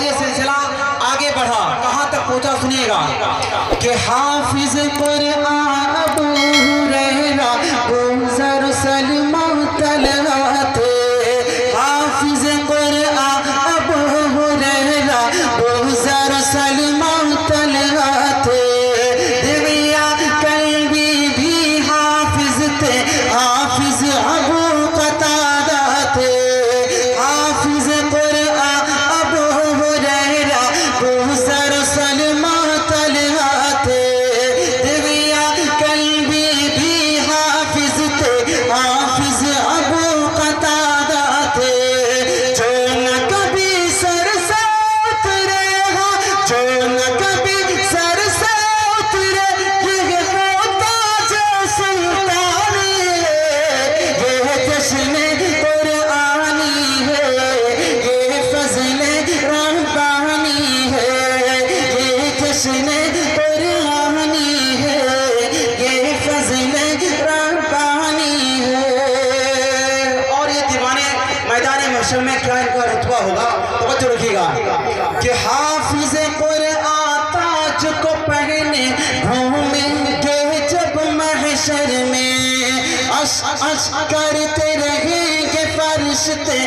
ये सिलसिला आगे बढ़ा, कहाँ तक पहुँचा सुनिएगा कि हाफिज कुरान अबू हुरैरा गुज़र सलमा तलहा थे। हाफिज कुरान अबू हुरैरा गुज़र सलमा तलहा थे। दिव्या कल्बी भी हाफिज थे, हाफिज अबू कतादा थे। हाफिज कुरान अबू हुरैरा गुज़र सलमा तलहा थे। दिव्या कल्बी भी हाफिज थे, हाफिज अबू कतादा थे। जो न कभी सर से उतरेगा, जो न कभी सर से उतरे, ये होता जो सुल्तानी है, ये जश्न कुरानी है, ये फज़ल रब्बानी है, ये जश्न कुरानी है, ये फज़ल रब्बानी है। और ये दीवाने मैदान महशर में क्या इनका रुतबा होगा, तवज्जो रखिएगा कि हाफिज कुरान ताज को पहने घूमेंगे जब महशर में, अश अश करते रहेंगे फरिश्ते